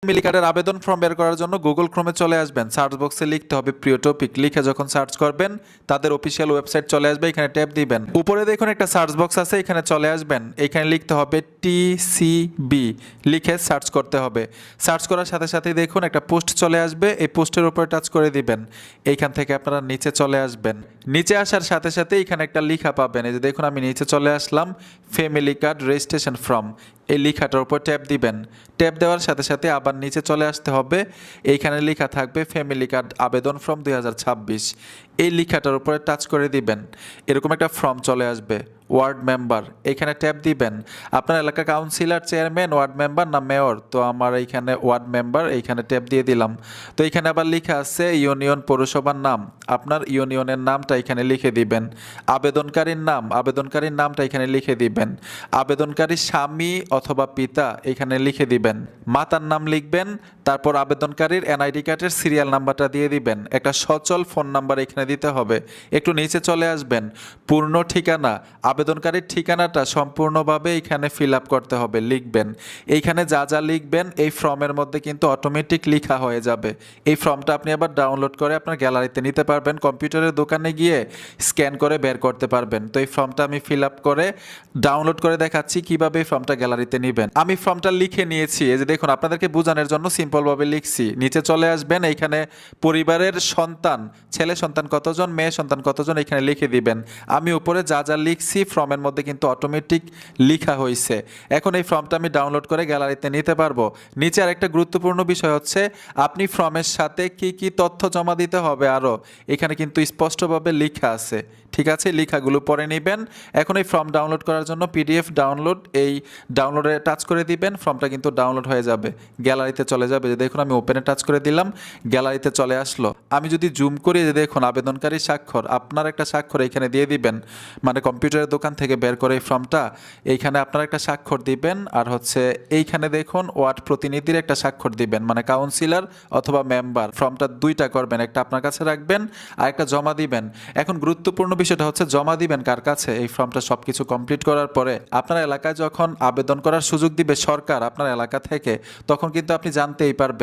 Family কার্ডের আবেদন form বের করার জন্য গুগল ক্রোমে চলে আসবেন, সার্চ বক্সে লিখতে হবে প্রিয় টপিক, লিখে যখন সার্চ করবেন তাদের অফিসিয়াল ওয়েবসাইট চলে আসবে, এখানে ট্যাপ দিবেন। উপরে দেখুন একটা সার্চ বক্স আছে, এখানে চলে আসবেন, এখানে লিখতে হবে TCB, লিখে সার্চ করতে হবে। সার্চ করার সাথে সাথেই দেখুন একটা পোস্ট চলে আসবে, এই পোস্টের উপরে টাচ করে দিবেন। এইখান থেকে আপনারা নিচে চলে আসবেন, নিচে আসার সাথে সাথে এখানে একটা লেখা পাবেন, এই যে দেখুন আমি নিচে চলে আসলাম, ফ্যামিলি কার্ড রেজিস্ট্রেশন ফর্ম, এই লেখাটার উপর ট্যাপ দিবেন। ট্যাপ দেওয়ার সাথে সাথে আবার নিচে চলে আসতে হবে, এইখানে লেখা থাকবে ফ্যামিলি কার্ড আবেদন ফর্ম 2026, এই লেখাটার উপরে টাচ করে দিবেন। এরকম একটা ফর্ম চলে আসবে, ওয়ার্ড মেম্বার, এখানে ট্যাপ দিবেন। আপনার এলাকা কাউন্সিলর, চেয়ারম্যান, ওয়ার্ড মেম্বার না মেয়র, তো আমার এইখানে ওয়ার্ড মেম্বার, এইখানে ট্যাপ দিয়ে দিলাম। তো এইখানে আবার লেখা আছে ইউনিয়ন পৌরসভার নাম, আপনার ইউনিয়নের নামটা এখানে লিখে দিবেন। আবেদনকারীর নামটা এখানে লিখে দিবেন। আবেদনকারী স্বামী অথবা পিতা এখানে লিখে দিবেন। মাতার নাম লিখবেন, তারপর আবেদনকারীর NID কার্ডের সিরিয়াল নাম্বারটা দিয়ে দিবেন। একটা সচল ফোন নাম্বার এখানে দিতে হবে। একটু নিচে চলে আসবেন, পূর্ণ ঠিকানা, আবেদনকারীর ঠিকানাটা সম্পূর্ণভাবে এখানে ফিল আপ করতে হবে, লিখবেন। এইখানে যা যা লিখবেন এই ফর্মের মধ্যে কিন্তু অটোমেটিক লেখা হয়ে যাবে। এই ফর্মটা আপনি আবার ডাউনলোড করে আপনার গ্যালারিতে নিতে পারবেন, কম্পিউটারের দোকানে গিয়ে স্ক্যান করে বের করতে পারবেন। তো এই ফর্মটা আমি ফিল আপ করে ডাউনলোড করে দেখাচ্ছি কিভাবে এই ফর্মটা গ্যালারিতে নেবেন। আমি ফর্মটা লিখে নিয়েছি, এই যে দেখুন আপনাদেরকে বোঝানোর জন্য সিম্পলভাবে লিখছি। নিচে চলে আসবেন, এইখানে পরিবারের সন্তান, ছেলে সন্তান কতজন, মেয়ে সন্তান কতজন এখানে লিখে দিবেন। আমি উপরে যা যা লিখছি ফর্মের মধ্যে কিন্তু অটোমেটিক লেখা হয়েছে। এখন এই ফর্মটা আমি ডাউনলোড করে গ্যালারিতে নিতে পারবো। নিচে আরেকটা গুরুত্বপূর্ণ বিষয় হচ্ছে আপনি ফর্মের সাথে কি কি তথ্য জমা দিতে হবে, আরও এখানে কিন্তু স্পষ্টভাবে লেখা আছে। ঠিক আছে, লেখাগুলো পরে নেবেন। এখন এই ফর্ম ডাউনলোড করার জন্য PDF ডাউনলোড, এই ডাউনলোডে টাচ করে দিবেন, ফর্মটা কিন্তু ডাউনলোড হয়ে যাবে, গ্যালারিতে চলে যাবে। যে দেখুন আমি ওপেনে টাচ করে দিলাম, গ্যালারিতে চলে আসলো। আমি যদি জুম করি, যে দেখুন আবেদনকারী স্বাক্ষর, আপনার একটা স্বাক্ষর এখানে দিয়ে দিবেন, মানে কম্পিউটারের দোকান থেকে বের করে এই ফর্মটা এইখানে আপনার একটা স্বাক্ষর দিবেন। আর হচ্ছে এইখানে দেখুন ওয়ার্ড প্রতিনিধির একটা স্বাক্ষর দিবেন, মানে কাউন্সিলর অথবা মেম্বার। ফর্মটা দুইটা করবেন, একটা আপনার কাছে রাখবেন আর একটা জমা দিবেন। এখন গুরুত্বপূর্ণ বিষয়টা হচ্ছে জমা দিবেন কার কাছে। এই ফর্মটা সবকিছু কমপ্লিট করার পরে আপনার এলাকায় যখন আবেদন করার সুযোগ দিবে সরকার আপনার এলাকা থেকে, তখন কিন্তু আপনি জানতেই পারবেন